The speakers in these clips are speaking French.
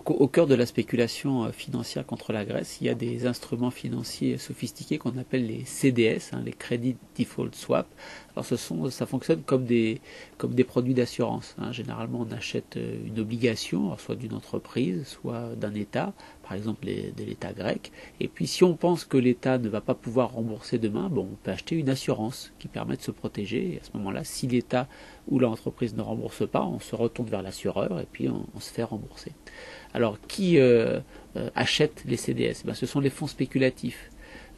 Au cœur de la spéculation financière contre la Grèce, il y a des instruments financiers sophistiqués qu'on appelle les CDS, les Credit Default Swap. Alors ça fonctionne comme des produits d'assurance. Généralement, on achète une obligation, soit d'une entreprise, soit d'un État, par exemple de l'État grec. Et puis, si on pense que l'État ne va pas pouvoir rembourser demain, on peut acheter une assurance qui permet de se protéger. Et à ce moment-là, si l'État ou l'entreprise ne rembourse pas, on se retourne vers l'assureur et puis on se fait rembourser. Alors, qui achète les CDS? Ce sont les fonds spéculatifs.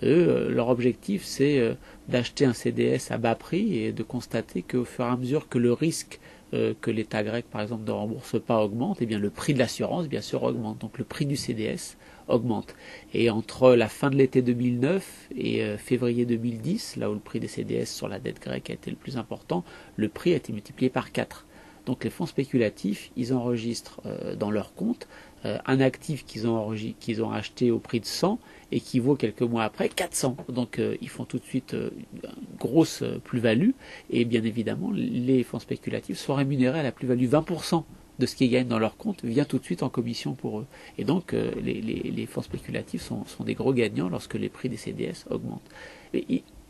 Eux, leur objectif, c'est d'acheter un CDS à bas prix et de constater qu'au fur et à mesure que le risque que l'État grec, par exemple, ne rembourse pas augmente, le prix de l'assurance, bien sûr, augmente. Donc le prix du CDS augmente. Et entre la fin de l'été 2009 et février 2010, là où le prix des CDS sur la dette grecque a été le plus important, le prix a été multiplié par 4. Donc les fonds spéculatifs, ils enregistrent dans leur compte un actif qu'ils ont acheté au prix de 100 et qui vaut quelques mois après 400. Donc ils font tout de suite une grosse plus-value et bien évidemment les fonds spéculatifs sont rémunérés à la plus-value 20% de ce qu'ils gagnent dans leur compte vient tout de suite en commission pour eux. Et donc les fonds spéculatifs sont des gros gagnants lorsque les prix des CDS augmentent.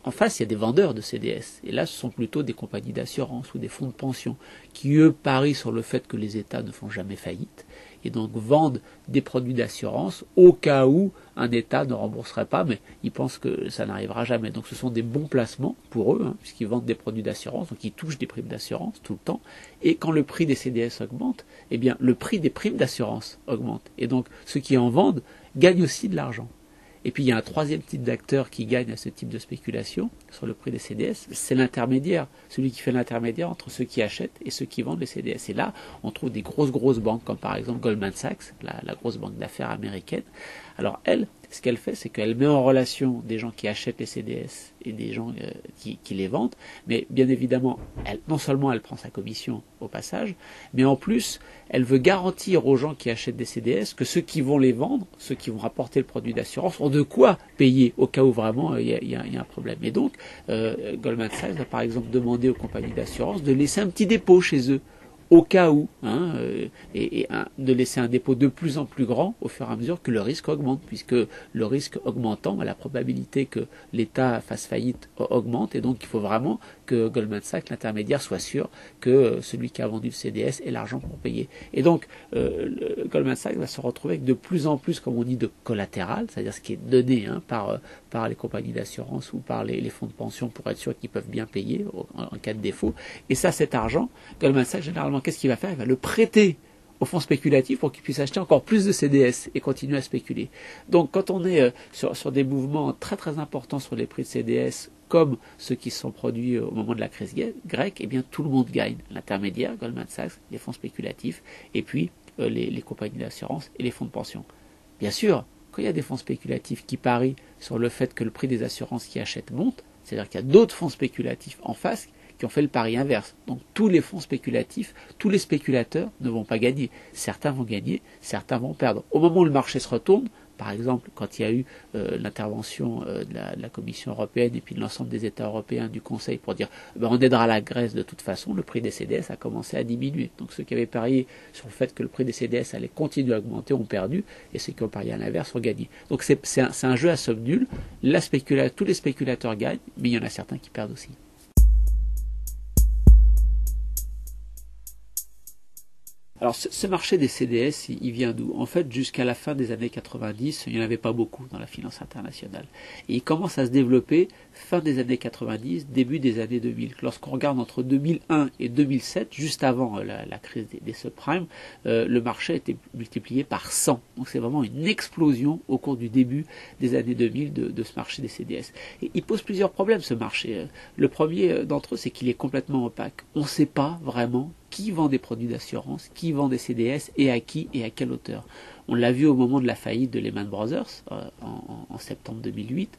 En face, il y a des vendeurs de CDS. Et là, ce sont plutôt des compagnies d'assurance ou des fonds de pension qui, eux, parient sur le fait que les États ne font jamais faillite et donc vendent des produits d'assurance au cas où un État ne rembourserait pas, mais ils pensent que ça n'arrivera jamais. Donc ce sont des bons placements pour eux, puisqu'ils vendent des produits d'assurance, donc ils touchent des primes d'assurance tout le temps. Et quand le prix des CDS augmente, le prix des primes d'assurance augmente. Et donc ceux qui en vendent gagnent aussi de l'argent. Et puis il y a un troisième type d'acteur qui gagne à ce type de spéculation sur le prix des CDS, c'est l'intermédiaire, celui qui fait l'intermédiaire entre ceux qui achètent et ceux qui vendent les CDS. Et là, on trouve des grosses banques, comme par exemple Goldman Sachs, la grosse banque d'affaires américaine. Alors elle, ce qu'elle fait, c'est qu'elle met en relation des gens qui achètent les CDS et des gens qui les vendent, mais bien évidemment, non seulement elle prend sa commission au passage, mais en plus, elle veut garantir aux gens qui achètent des CDS que ceux qui vont les vendre, ceux qui vont rapporter le produit d'assurance, ont de quoi payer au cas où vraiment il y a un problème. Et donc, Goldman Sachs va par exemple demander aux compagnies d'assurance de laisser un petit dépôt chez eux, au cas où, de laisser un dépôt de plus en plus grand au fur et à mesure que le risque augmente, puisque le risque augmentant, la probabilité que l'État fasse faillite augmente, et donc il faut vraiment que Goldman Sachs, l'intermédiaire, soit sûr que celui qui a vendu le CDS ait l'argent pour payer. Et donc, Goldman Sachs va se retrouver avec de plus en plus, comme on dit, de collatéral, c'est-à-dire ce qui est donné par les compagnies d'assurance ou par les fonds de pension pour être sûr qu'ils peuvent bien payer en cas de défaut. Et ça, cet argent, Goldman Sachs, généralement, qu'est-ce qu'il va faire? Il va le prêter aux fonds spéculatifs pour qu'ils puissent acheter encore plus de CDS et continuer à spéculer. Donc quand on est sur des mouvements très très importants sur les prix de CDS, comme ceux qui se sont produits au moment de la crise grecque, tout le monde gagne. L'intermédiaire, Goldman Sachs, les fonds spéculatifs, et puis les compagnies d'assurance et les fonds de pension. Bien sûr, quand il y a des fonds spéculatifs qui parient sur le fait que le prix des assurances qui achètent monte, c'est-à-dire qu'il y a d'autres fonds spéculatifs en face qui ont fait le pari inverse. Donc tous les fonds spéculatifs, tous les spéculateurs ne vont pas gagner. Certains vont gagner, certains vont perdre. Au moment où le marché se retourne, par exemple quand il y a eu l'intervention de la Commission européenne et puis de l'ensemble des États européens du Conseil pour dire on aidera la Grèce de toute façon, le prix des CDS a commencé à diminuer. Donc ceux qui avaient parié sur le fait que le prix des CDS allait continuer à augmenter ont perdu, et ceux qui ont parié à l'inverse ont gagné. Donc c'est un jeu à somme nulle. Tous les spéculateurs gagnent, mais il y en a certains qui perdent aussi. Alors ce marché des CDS, il vient d'où? En fait, jusqu'à la fin des années 90, il n'y en avait pas beaucoup dans la finance internationale. Et il commence à se développer fin des années 90, début des années 2000. Lorsqu'on regarde entre 2001 et 2007, juste avant la crise des subprimes, le marché a été multiplié par 100. Donc c'est vraiment une explosion au cours du début des années 2000 de ce marché des CDS. Et il pose plusieurs problèmes, ce marché. Le premier d'entre eux, c'est qu'il est complètement opaque. On ne sait pas vraiment qui vend des produits d'assurance, qui vend des CDS et à qui et à quelle hauteur. On l'a vu au moment de la faillite de Lehman Brothers en septembre 2008.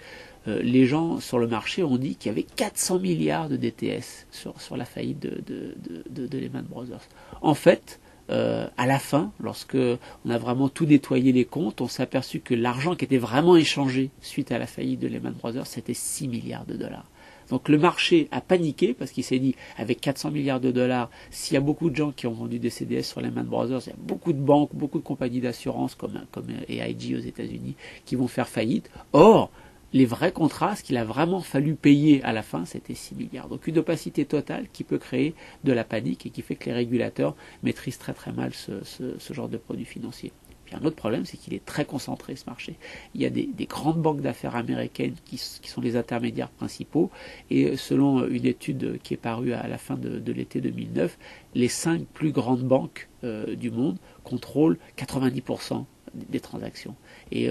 Les gens sur le marché ont dit qu'il y avait 400 milliards de DTS sur la faillite de Lehman Brothers. En fait, à la fin, lorsque on a vraiment tout nettoyé les comptes, on s'est aperçu que l'argent qui était vraiment échangé suite à la faillite de Lehman Brothers, c'était 6 milliards de dollars. Donc le marché a paniqué parce qu'il s'est dit, avec 400 milliards de dollars, s'il y a beaucoup de gens qui ont vendu des CDS sur Lehman Brothers, il y a beaucoup de banques, beaucoup de compagnies d'assurance comme AIG aux États-Unis qui vont faire faillite. Or, les vrais contrats, ce qu'il a vraiment fallu payer à la fin, c'était 6 milliards. Donc une opacité totale qui peut créer de la panique et qui fait que les régulateurs maîtrisent très très mal ce genre de produits financiers. Puis un autre problème, c'est qu'il est très concentré, ce marché. Il y a des grandes banques d'affaires américaines qui sont les intermédiaires principaux, et selon une étude qui est parue à la fin de l'été 2009, les 5 plus grandes banques du monde contrôlent 90% des transactions. Et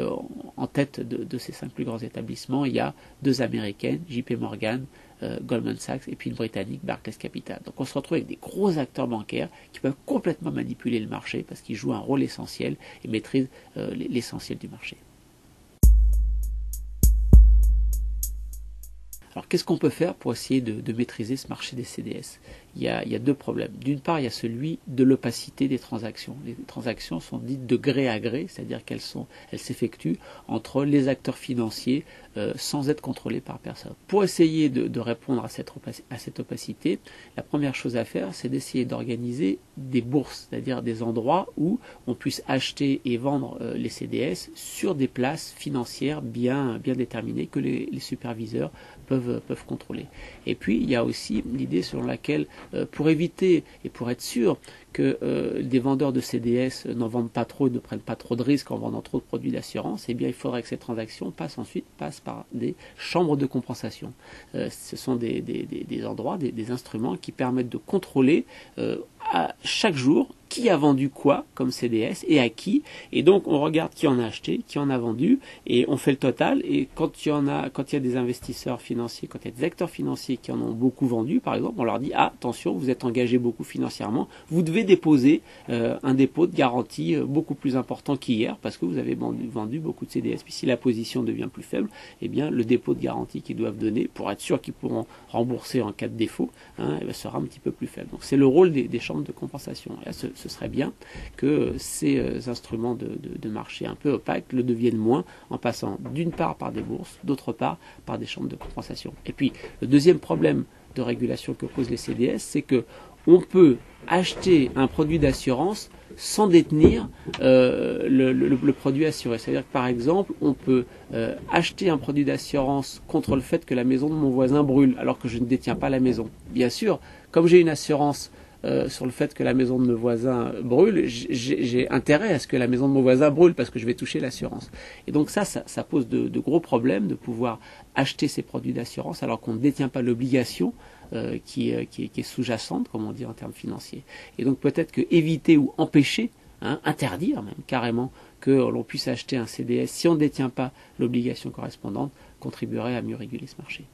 en tête de ces 5 plus grands établissements, il y a 2 américaines, JP Morgan, Goldman Sachs, et puis une britannique, Barclays Capital. Donc on se retrouve avec des gros acteurs bancaires qui peuvent complètement manipuler le marché parce qu'ils jouent un rôle essentiel et maîtrisent l'essentiel du marché. Alors qu'est-ce qu'on peut faire pour essayer de maîtriser ce marché des CDS ? Il y a 2 problèmes. D'une part, il y a celui de l'opacité des transactions. Les transactions sont dites de gré à gré, c'est-à-dire qu'elles s'effectuent entre les acteurs financiers sans être contrôlés par personne. Pour essayer de répondre à cette opacité, la première chose à faire, c'est d'essayer d'organiser des bourses, c'est-à-dire des endroits où on puisse acheter et vendre les CDS sur des places financières bien déterminées que les superviseurs peuvent contrôler. Et puis, il y a aussi l'idée selon laquelle, pour éviter et pour être sûr que des vendeurs de CDS n'en vendent pas trop et ne prennent pas trop de risques en vendant trop de produits d'assurance, eh bien, il faudrait que ces transactions passent par des chambres de compensation. Ce sont des endroits, des instruments qui permettent de contrôler à chaque jour qui a vendu quoi comme CDS et à qui. Et donc on regarde qui en a acheté, qui en a vendu, et on fait le total. Et quand il y a des investisseurs financiers, quand il y a des acteurs financiers qui en ont beaucoup vendu, par exemple, on leur dit attention, vous êtes engagé beaucoup financièrement, vous devez déposer un dépôt de garantie beaucoup plus important qu'hier parce que vous avez vendu beaucoup de CDS. Puis si la position devient plus faible, eh bien le dépôt de garantie qu'ils doivent donner pour être sûr qu'ils pourront rembourser en cas de défaut sera un petit peu plus faible. Donc c'est le rôle des chambres de compensation. Et là, ce serait bien que ces instruments de marché un peu opaques le deviennent moins en passant d'une part par des bourses, d'autre part par des chambres de compensation. Et puis le deuxième problème de régulation que posent les CDS, c'est que on peut acheter un produit d'assurance sans détenir le produit assuré. C'est-à-dire que par exemple, on peut acheter un produit d'assurance contre le fait que la maison de mon voisin brûle alors que je ne détiens pas la maison. Bien sûr, comme j'ai une assurance sur le fait que la maison de mon voisin brûle, j'ai intérêt à ce que la maison de mon voisin brûle parce que je vais toucher l'assurance. Et donc ça pose de gros problèmes de pouvoir acheter ces produits d'assurance alors qu'on ne détient pas l'obligation qui est sous-jacente, comme on dit en termes financiers. Et donc peut-être que éviter ou empêcher, interdire même carrément que l'on puisse acheter un CDS si on ne détient pas l'obligation correspondante contribuerait à mieux réguler ce marché.